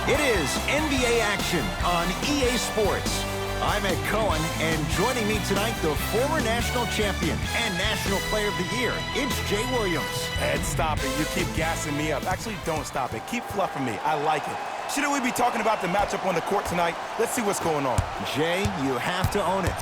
It is NBA action on EA Sports. I'm Ed Cohen, and joining me tonight, the former national champion and National Player of the Year, it's Jay Williams. Ed, stop it. You keep gassing me up. Actually, don't stop it. Keep fluffing me. I like it. Shouldn't we be talking about the matchup on the court tonight? Let's see what's going on. Jay, you have to own it.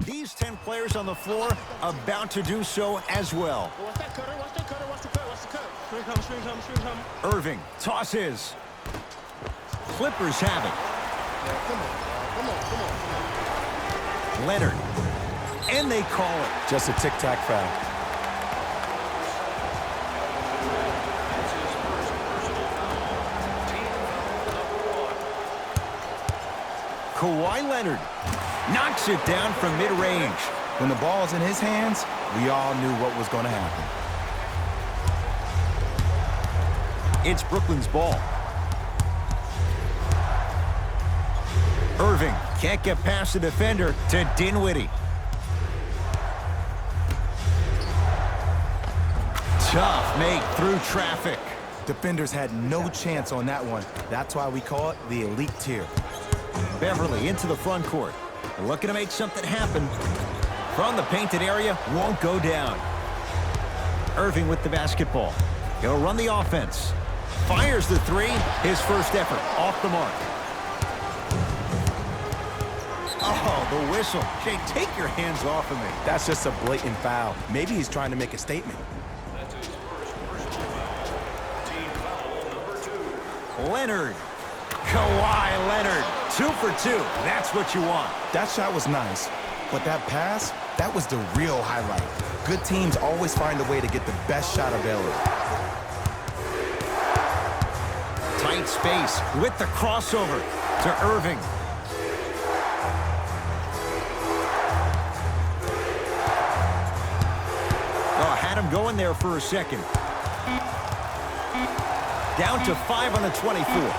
These 10 players on the floor about to do so as well. Irving tosses. Clippers have it. Leonard. And they call it. Just a tic-tac foul. Kawhi Leonard knocks it down from mid-range. When the ball's in his hands, we all knew what was going to happen. It's Brooklyn's ball. Irving can't get past the defender to Dinwiddie. Tough make through traffic. Defenders had no chance on that one. That's why we call it the elite tier. Beverly into the front court. Looking to make something happen. From the painted area, won't go down. Irving with the basketball. He'll run the offense. Fires the three. His first effort off the mark. Oh, the whistle. Jay, take your hands off of me. That's just a blatant foul. Maybe he's trying to make a statement. Leonard. Kawhi Leonard. 2 for 2. That's what you want. That shot was nice, but that pass, that was the real highlight. Good teams always find a way to get the best shot available. Tight space with the crossover to Irving. Oh, had him going there for a second. Down to 5 on the 24.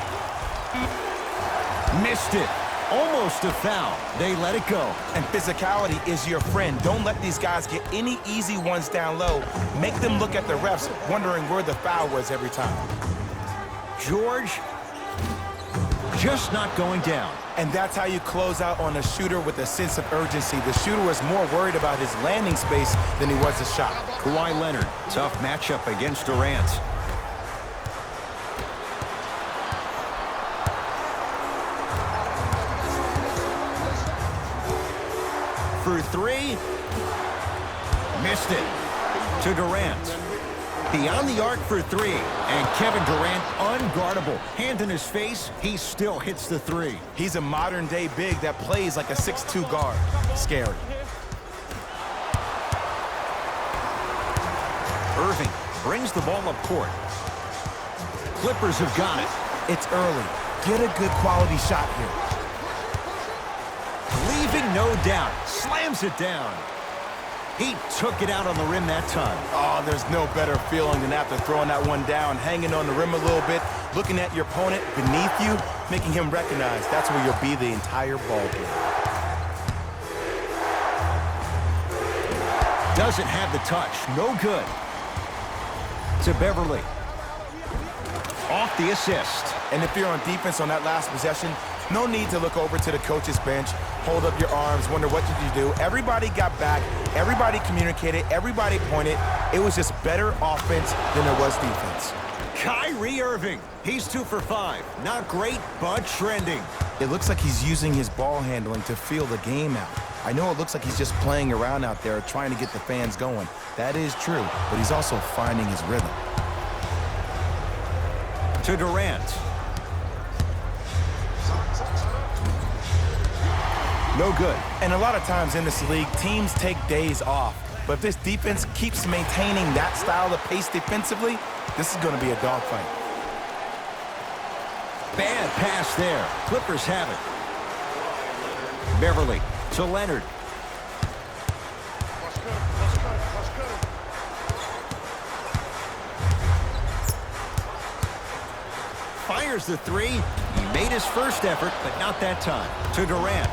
Missed it. Almost a foul. They let it go. And physicality is your friend. Don't let these guys get any easy ones down low. Make them look at the refs, wondering where the foul was every time. George just not going down. And that's how you close out on a shooter with a sense of urgency. The shooter was more worried about his landing space than he was the shot. Kawhi Leonard, tough matchup against Durant. For three. Missed it. To Durant. Beyond the arc for three. And Kevin Durant unguardable. Hand in his face, he still hits the three. He's a modern-day big that plays like a 6'2" guard. Scary. Irving brings the ball up court. Clippers have got it. It's early. Get a good quality shot here. Leaving no doubt. Slams it down. He took it out on the rim that time. Oh, there's no better feeling than after throwing that one down, hanging on the rim a little bit, looking at your opponent beneath you, making him recognize that's where you'll be the entire ball game. Doesn't have the touch. No good. To Beverly. Off the assist. And if you're on defense on that last possession, no need to look over to the coach's bench, hold up your arms, wonder what did you do. Everybody got back, everybody communicated, everybody pointed. It was just better offense than it was defense. Kyrie Irving, he's 2 for 5. Not great, but trending. It looks like he's using his ball handling to feel the game out. I know it looks like he's just playing around out there trying to get the fans going. That is true, but he's also finding his rhythm. To Durant. No good. And a lot of times in this league, teams take days off. But if this defense keeps maintaining that style of pace defensively, this is going to be a dogfight. Bad pass there. Clippers have it. Beverly to Leonard. Here's the three. He made his first effort, but not that time. To Durant.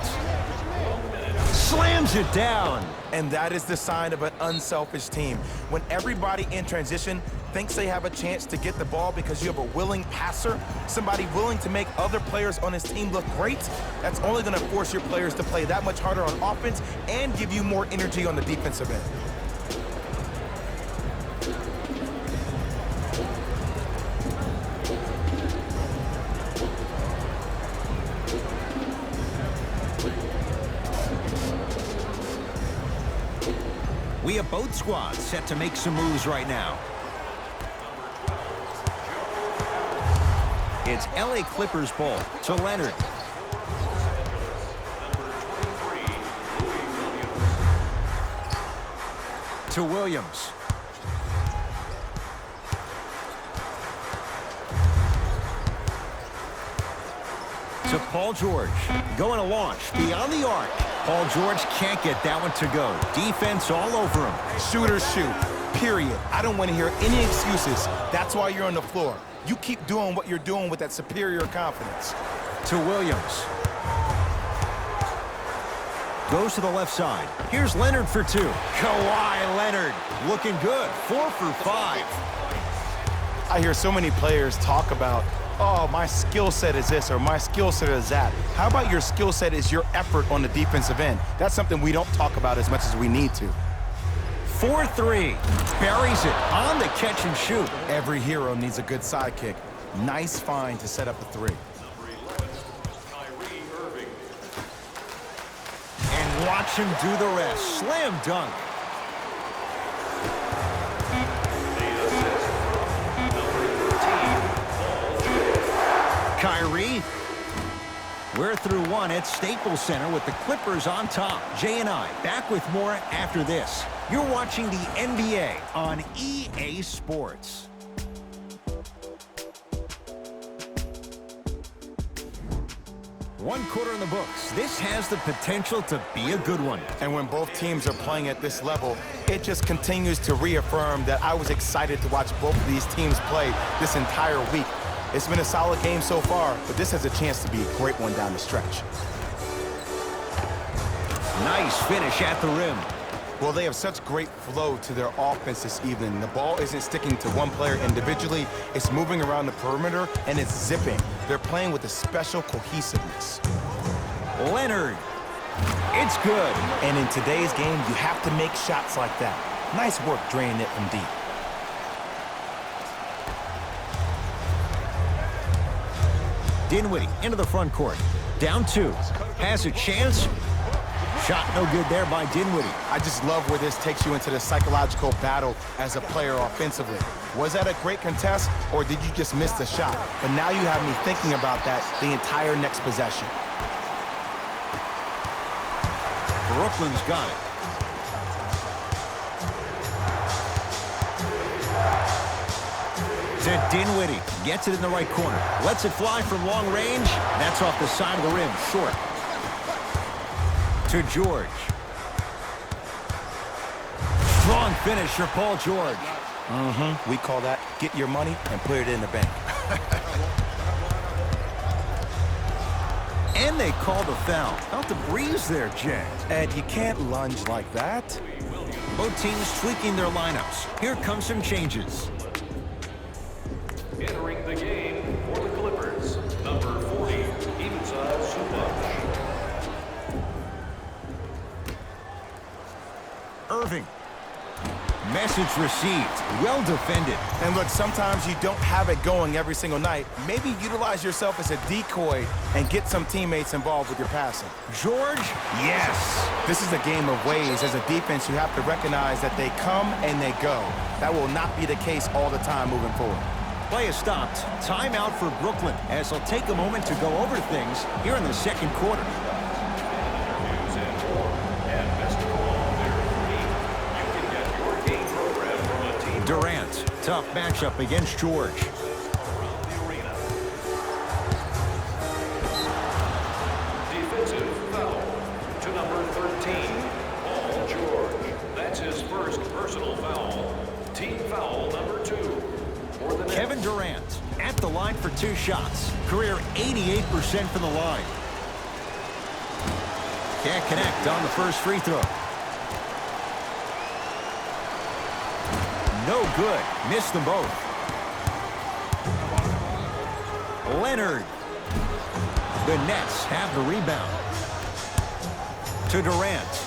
Slams it down. And that is the sign of an unselfish team. When everybody in transition thinks they have a chance to get the ball because you have a willing passer, somebody willing to make other players on his team look great, that's only going to force your players to play that much harder on offense and give you more energy on the defensive end. We have both squads set to make some moves right now. It's LA Clippers ball to Leonard. To Williams. To Paul George. Going to launch beyond the arc. Paul George can't get that one to go. Defense all over him. Shooters shoot, period. I don't want to hear any excuses. That's why you're on the floor. You keep doing what you're doing with that superior confidence. To Williams. Goes to the left side. Here's Leonard for two. Kawhi Leonard looking good. 4 for 5. I hear so many players talk about, oh, my skill set is this or my skill set is that. How about your skill set is your effort on the defensive end? That's something we don't talk about as much as we need to. 4-3. Buries it on the catch and shoot. Every hero needs a good sidekick. Nice find to set up a three. And watch him do the rest. Slam dunk. Kyrie. We're through one at Staples Center with the Clippers on top. Jay and I back with more after this. You're watching the NBA on EA Sports. One quarter in the books. This has the potential to be a good one. And when both teams are playing at this level, it just continues to reaffirm that I was excited to watch both of these teams play this entire week. It's been a solid game so far, but this has a chance to be a great one down the stretch. Nice finish at the rim. Well, they have such great flow to their offense this evening. The ball isn't sticking to one player individually. It's moving around the perimeter, and it's zipping. They're playing with a special cohesiveness. Leonard. It's good. And in today's game, you have to make shots like that. Nice work draining it from deep. Dinwiddie into the front court. Down 2. Has a chance. Shot no good there by Dinwiddie. I just love where this takes you into the psychological battle as a player offensively. Was that a great contest, or did you just miss the shot? But now you have me thinking about that the entire next possession. Brooklyn's got it. To Dinwiddie. Gets it in the right corner. Lets it fly from long range. That's off the side of the rim. Short. To George. Strong finish for Paul George. We call that get your money and put it in the bank. And they called a foul. Felt the breeze there, Jay. Ed, you can't lunge like that. Both teams tweaking their lineups. Here come some changes. Entering the game for the Clippers, number 40, Ivica Zubac. Irving. Message received. Well defended. And look, sometimes you don't have it going every single night. Maybe utilize yourself as a decoy and get some teammates involved with your passing. George, yes. This is a game of ways. As a defense, you have to recognize that they come and they go. That will not be the case all the time moving forward. Play is stopped. Timeout for Brooklyn as they'll take a moment to go over things here in the second quarter. Durant, tough matchup against George. Defensive foul to number 13, Paul George. That's his first personal foul. Team foul number 2. for the Nets. Kevin Durant at the line for 2 shots. Career 88% from the line. Can't connect on the first free throw. No good. Missed them both. Leonard. The Nets have the rebound. To Durant.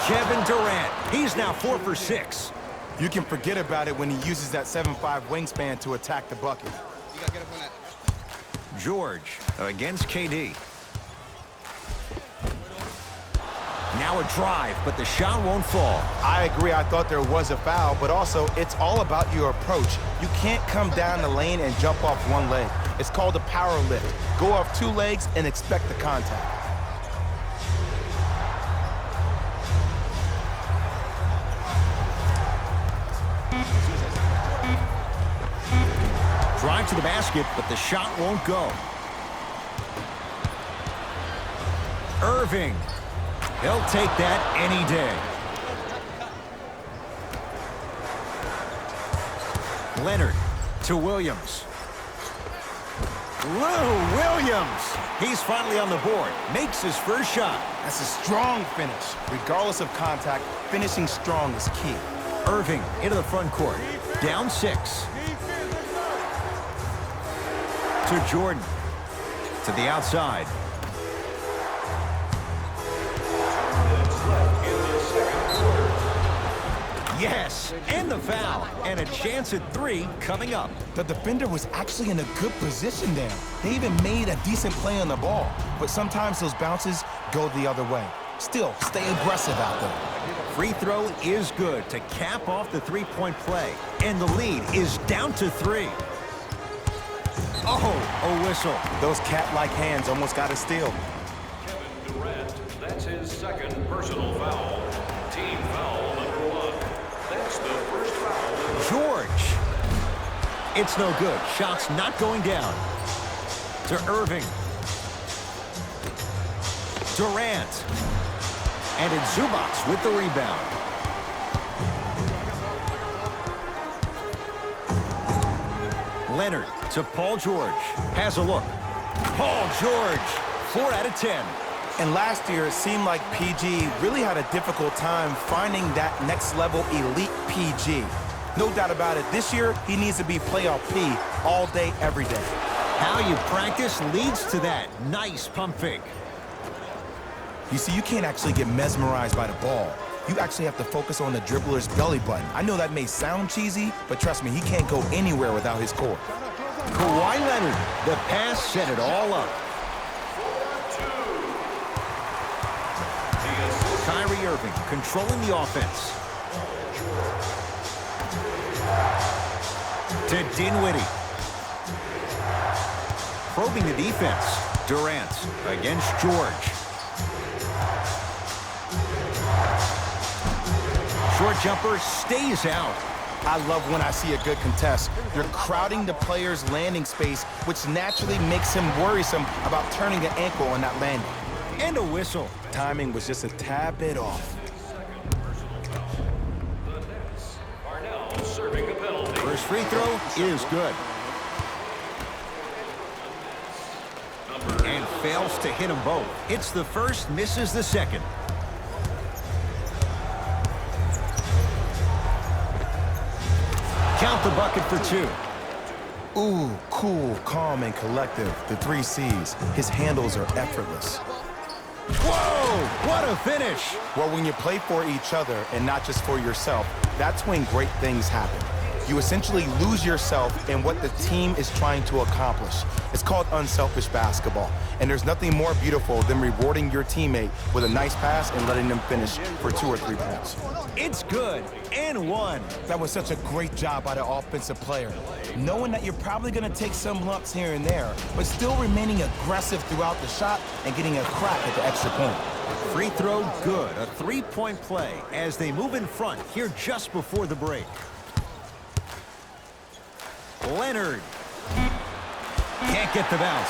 Kevin Durant. He's now 4 for 6. You can forget about it when he uses that 7'5" wingspan to attack the bucket. You gotta get up on that. George against KD. Now a drive, but the shot won't fall. I agree, I thought there was a foul, but also it's all about your approach. You can't come down the lane and jump off one leg. It's called a power lift. Go off 2 legs and expect the contact. Drive to the basket, but the shot won't go. Irving. He'll take that any day. Leonard to Williams. Lou Williams. He's finally on the board. Makes his first shot. That's a strong finish. Regardless of contact, finishing strong is key. Irving into the front court. Down 6. To Jordan. To the outside. Yes, and the foul. And a chance at 3 coming up. The defender was actually in a good position there. They even made a decent play on the ball. But sometimes those bounces go the other way. Still, stay aggressive out there. Free throw is good to cap off the 3-point play. And the lead is down to 3. Oh, a whistle. Those cat-like hands almost got a steal. Kevin Durant, that's his 2nd personal foul. Team foul number 1. That's the first foul. George. It's no good. Shot's not going down. To Irving. Durant. And it's Zubac with the rebound. Leonard to Paul George. Has a look. Paul George. 4 out of 10. And last year, it seemed like PG really had a difficult time finding that next-level elite PG. No doubt about it, this year, he needs to be playoff P all day, every day. How you practice leads to that. Nice pump fake. You see, you can't actually get mesmerized by the ball. You actually have to focus on the dribbler's belly button. I know that may sound cheesy, but trust me, he can't go anywhere without his core. Kawhi Leonard. The pass set it all up. Kyrie Irving controlling the offense. To Dinwiddie. Probing the defense. Durant against George. Short jumper stays out. I love when I see a good contest. You're crowding the player's landing space, which naturally makes him worrisome about turning an ankle on that landing. And a whistle. Timing was just a tad bit off. The Nets are now serving a penalty. First free throw is good. And fails to hit them both. It's the first, misses the second. Count the bucket for 2. Ooh, cool, calm, and collective. The 3 C's. His handles are effortless. Whoa, what a finish. Well, when you play for each other and not just for yourself, that's when great things happen. You essentially lose yourself in what the team is trying to accomplish. It's called unselfish basketball. And there's nothing more beautiful than rewarding your teammate with a nice pass and letting them finish for 2 or 3 points. It's good, and 1. That was such a great job by the offensive player. Knowing that you're probably going to take some lumps here and there, but still remaining aggressive throughout the shot and getting a crack at the extra point. Free throw good, a 3-point play as they move in front here just before the break. Leonard. Can't get the bounce.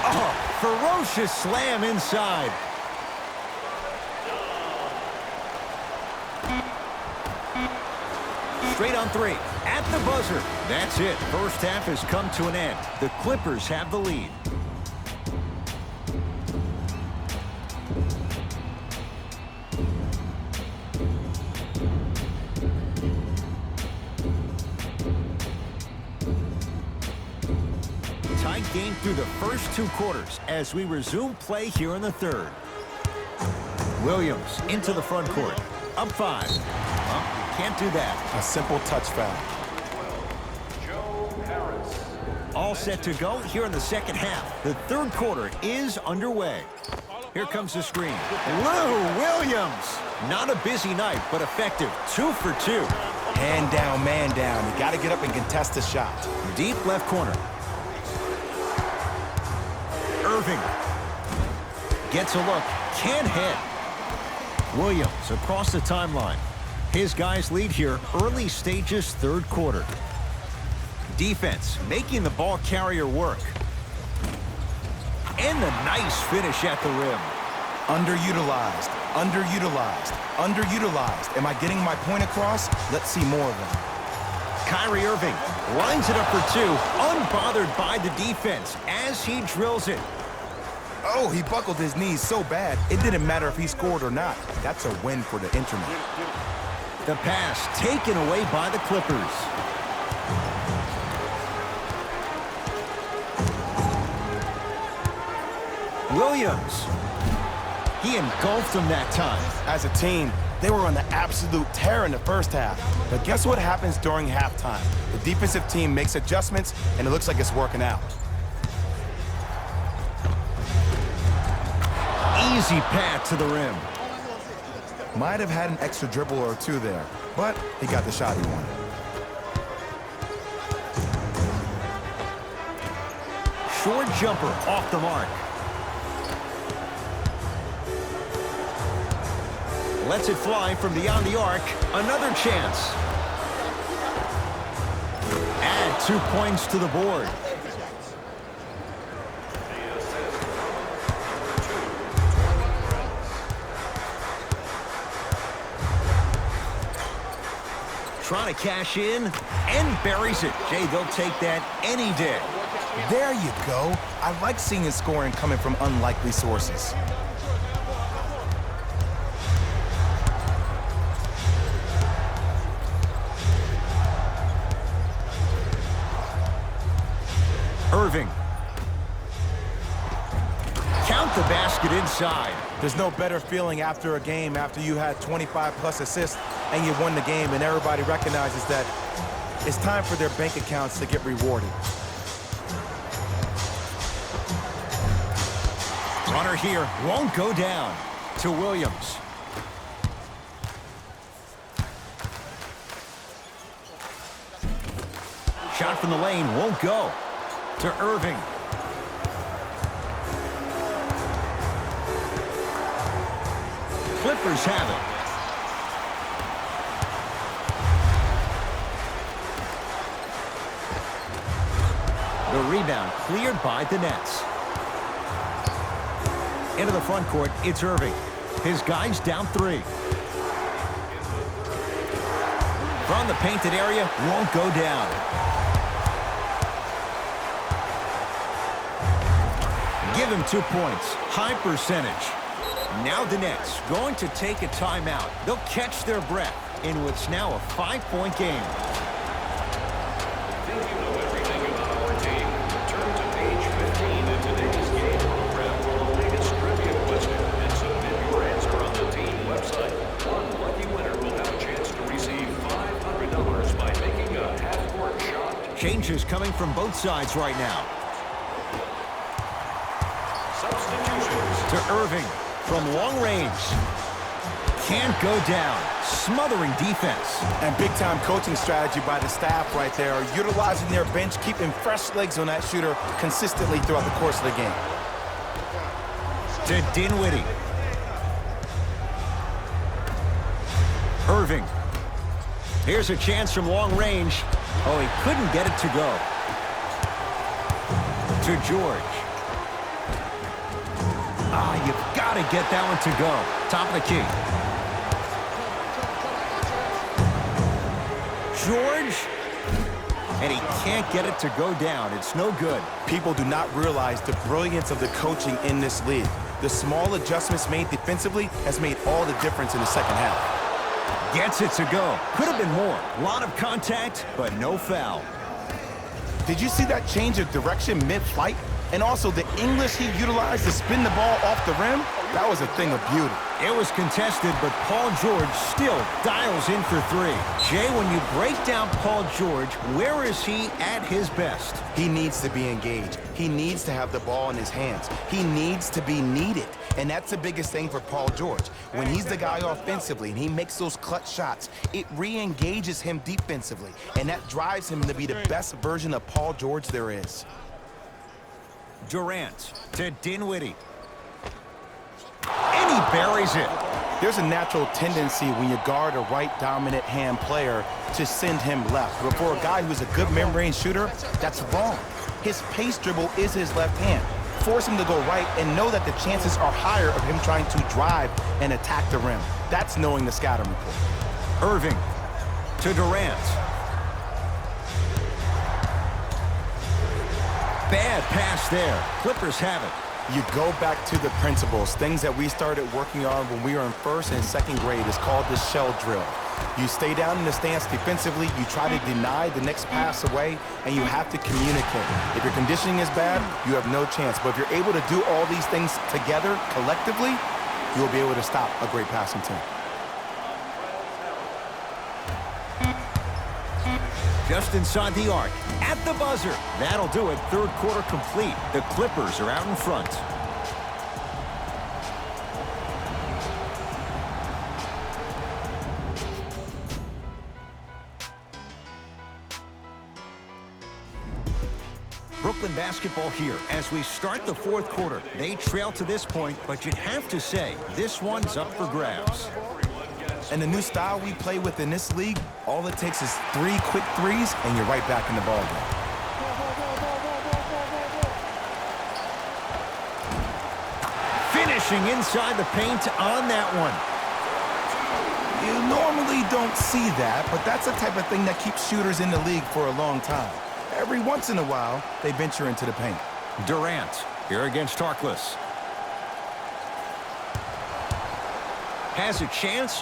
Oh, ferocious slam inside. straight on three. At the buzzer. That's it. First half has come to an end. The Clippers have the lead. Tight game through the first two quarters as we resume play here in the third. Williams into the front court. Up 5. Well, you can't do that. A simple touch foul. All set to go here in the second half. The third quarter is underway. Here comes the screen. Lou Williams. Not a busy night, but effective. 2 for 2. Hand down, man down. You got to get up and contest the shot. Deep left corner. Irving. Gets a look. Can't hit. Williams across the timeline. His guys lead here early stages third quarter. Defense making the ball carrier work. And the nice finish at the rim. Underutilized, underutilized, underutilized. Am I getting my point across? Let's see more of them. Kyrie Irving lines it up for 2, unbothered by the defense as he drills it. Oh, he buckled his knees so bad, it didn't matter if he scored or not. That's a win for the internet. The pass taken away by the Clippers. Williams. He engulfed him that time. As a team, they were on the absolute tear in the first half. But guess what happens during halftime? The defensive team makes adjustments, and it looks like it's working out. Easy path to the rim. Might have had an extra dribble or 2 there, but he got the shot he wanted. Short jumper off the mark. Lets it fly from beyond the arc. Another chance. Add 2 points to the board. Trying to cash in and buries it. Jay, they'll take that any day. There you go. I like seeing his scoring coming from unlikely sources. Irving. Count the basket inside. There's no better feeling after a game after you had 25+ assists and you won the game and everybody recognizes that it's time for their bank accounts to get rewarded. Runner here won't go down to Williams. Shot from the lane won't go to Irving. Clippers have it. The rebound cleared by the Nets. Into the front court, it's Irving. His guys down 3. From the painted area, won't go down. Give him 2 points. High percentage. Now the Nets going to take a timeout. They'll catch their breath in what's now a 5-point game. Think you know everything about our team? Turn to page 15 in today's game program for the latest trivia question and submit your answer on the team website. One lucky winner will have a chance to receive $500 by making a half-court shot. Changes coming from both sides right now. Substitutions. To Irving from long range. Can't go down. Smothering defense. And big-time coaching strategy by the staff right there, utilizing their bench, keeping fresh legs on that shooter consistently throughout the course of the game. To Dinwiddie. Irving. Here's a chance from long range. Oh, he couldn't get it to go. To George. You've got to get that one to go. Top of the key. George. And he can't get it to go down. It's no good. People do not realize the brilliance of the coaching in this league. The small adjustments made defensively has made all the difference in the second half. Gets it to go. Could have been more. A lot of contact, but no foul. Did you see that change of direction mid-flight? And also the English he utilized to spin the ball off the rim? That was a thing of beauty. It was contested, but Paul George still dials in for three. Jay, when you break down Paul George, where is he at his best? He needs to be engaged. He needs to have the ball in his hands. He needs to be needed. And that's the biggest thing for Paul George. When he's the guy offensively and he makes those clutch shots, it re-engages him defensively. And that drives him to be the best version of Paul George there is. Durant to Dinwiddie. And he buries it. There's a natural tendency when you guard a right dominant hand player to send him left. But for a guy who's a good mid-range shooter, that's wrong. His pace dribble is his left hand. Force him to go right and know that the chances are higher of him trying to drive and attack the rim. That's knowing the scouting report. Irving to Durant. Bad pass there. Clippers have it. You go back to the principles, things that we started working on when we were in first and second grade. Is called the shell drill. You stay down in the stance defensively, you try to deny the next pass away, and you have to communicate. If your conditioning is bad, you have no chance. But if you're able to do all these things together, collectively, you will be able to stop a great passing team. Just inside the arc, at the buzzer. That'll do it. Third quarter complete. The Clippers are out in front. Brooklyn basketball here as we start the fourth quarter. They trail to this point, but you'd have to say this one's up for grabs. And the new style we play with in this league, all it takes is 3 quick threes, and you're right back in the ballgame. Finishing inside the paint on that one. You normally don't see that, but that's the type of thing that keeps shooters in the league for a long time. Every once in a while, they venture into the paint. Durant here against Harkless. Has a chance.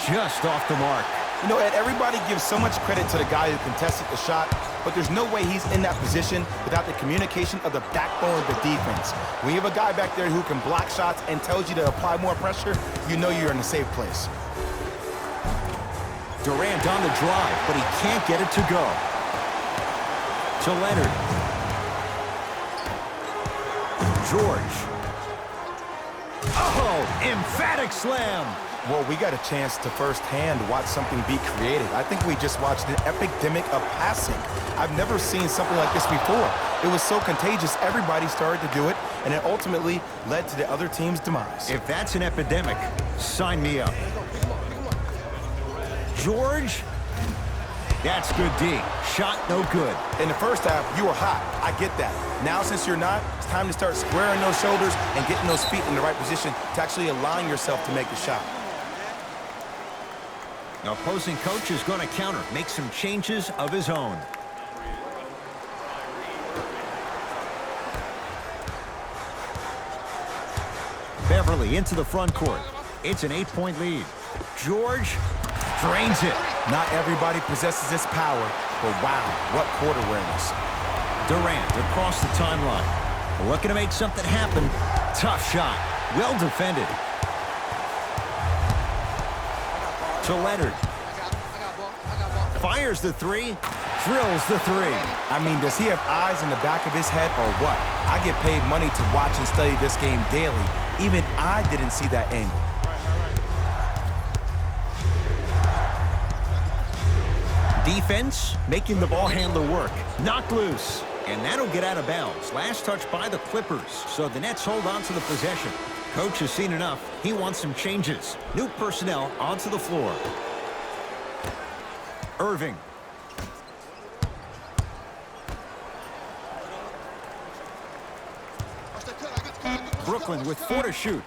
Just off the mark. You know, Ed, everybody gives so much credit to the guy who contested the shot, but there's no way he's in that position without the communication of the backbone of the defense. When you have a guy back there who can block shots and tells you to apply more pressure, you know you're in a safe place. Durant on the drive, but he can't get it to go. To Leonard. George. Oh, emphatic slam. Well, we got a chance to firsthand watch something be created. I think we just watched an epidemic of passing. I've never seen something like this before. It was so contagious, everybody started to do it, and it ultimately led to the other team's demise. If that's an epidemic, sign me up. George. That's good D. Shot no good. In the first half, you were hot. I get that. Now, since you're not, it's time to start squaring those shoulders and getting those feet in the right position to actually allowing yourself to make the shot. The opposing coach is going to counter, make some changes of his own. Beverly into the front court. It's an 8-point lead. George drains it. Not everybody possesses this power, but wow, what court awareness. Durant across the timeline. Looking to make something happen. Tough shot. Well defended. To Leonard. Fires the three. Drills the three. I mean, does he have eyes in the back of his head or what? I get paid money to watch and study this game daily. Even I didn't see that angle. Defense making the ball handler work. Knocked loose. And that'll get out of bounds. Last touch by the Clippers. So the Nets hold on to the possession. Coach has seen enough. He wants some changes. New personnel onto the floor. Irving. Brooklyn with 4 to shoot.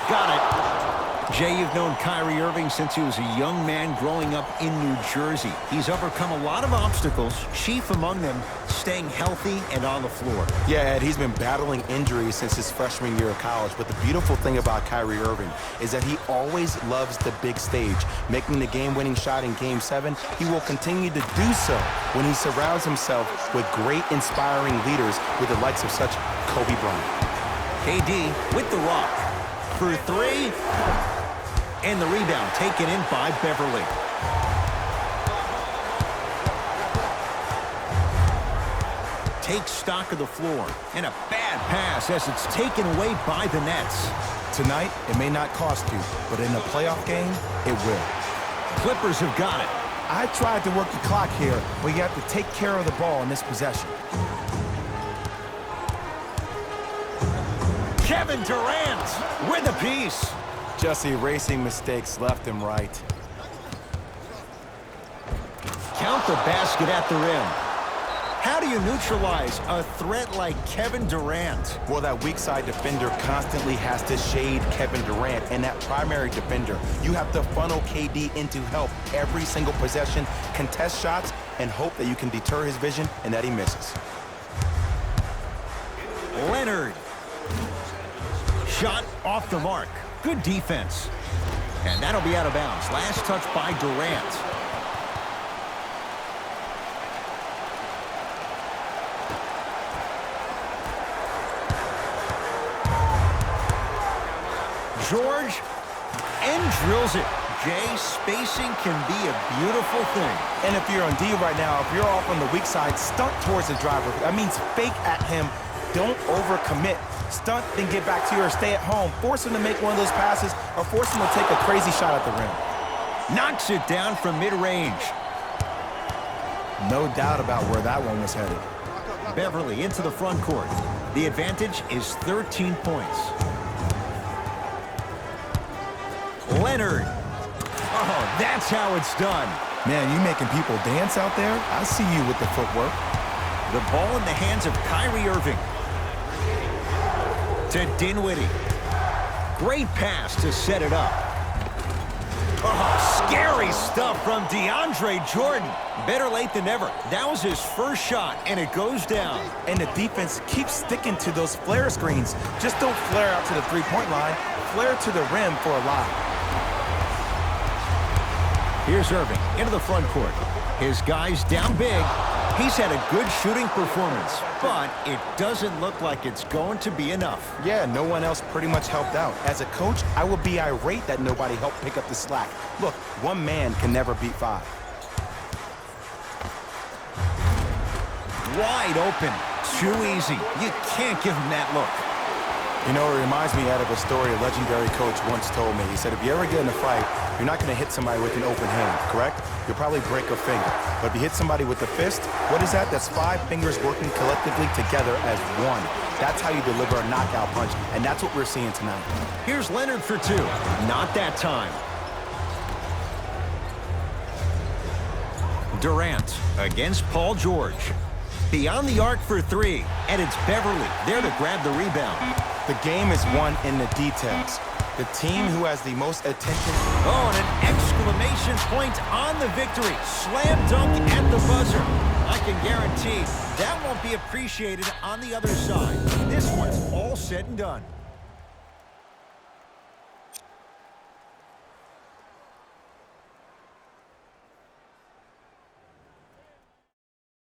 Got it. Jay, you've known Kyrie Irving since he was a young man growing up in New Jersey. He's overcome a lot of obstacles, chief among them staying healthy and on the floor. Yeah, Ed, he's been battling injuries since his freshman year of college, but the beautiful thing about Kyrie Irving is that he always loves the big stage. Making the game-winning shot in Game 7, he will continue to do so when he surrounds himself with great, inspiring leaders with the likes of such Kobe Bryant. KD with the rock for three. And the rebound taken in by Beverly. Takes stock of the floor. And a bad pass as it's taken away by the Nets. Tonight, it may not cost you, but in a playoff game, it will. Clippers have got it. I tried to work the clock here, but you have to take care of the ball in this possession. Kevin Durant with a piece. Just erasing mistakes left and right. Count the basket at the rim. How do you neutralize a threat like Kevin Durant? Well, that weak side defender constantly has to shade Kevin Durant, and that primary defender, you have to funnel KD into help every single possession, contest shots, and hope that you can deter his vision and that he misses. Leonard. Shot off the mark. Good defense. And that'll be out of bounds. Last touch by Durant. George, and drills it. Jay, spacing can be a beautiful thing. And if you're on D right now, if you're off on the weak side, stunt towards the driver. That means fake at him. Don't overcommit. Stunt, then get back to you or stay at home. Force him to make one of those passes or force him to take a crazy shot at the rim. Knocks it down from mid-range. No doubt about where that one was headed. Beverly into the front court. The advantage is 13 points. Leonard. Oh, that's how it's done. Man, you making people dance out there? I see you with the footwork. The ball in the hands of Kyrie Irving. To Dinwiddie. Great pass to set it up. Oh, scary stuff from DeAndre Jordan. Better late than never. That was his first shot, and it goes down. And the defense keeps sticking to those flare screens. Just don't flare out to the three-point line. Flare to the rim for a lob. Here's Irving into the front court. His guys down big. He's had a good shooting performance, but it doesn't look like it's going to be enough. Yeah, no one else pretty much helped out. As a coach, I would be irate that nobody helped pick up the slack. Look, one man can never beat five. Wide open. Too easy. You can't give him that look. You know, it reminds me out of a story a legendary coach once told me. He said, if you ever get in a fight, you're not going to hit somebody with an open hand, correct? You'll probably break a finger. But if you hit somebody with a fist, what is that? That's 5 fingers working collectively together as one. That's how you deliver a knockout punch, and that's what we're seeing tonight. Here's Leonard for two. Not that time. Durant against Paul George. Beyond the arc for three, and it's Beverly there to grab the rebound. The game is won in the details. The team who has the most attention. Oh, and an exclamation point on the victory. Slam dunk at the buzzer. I can guarantee that won't be appreciated on the other side. This one's all said and done.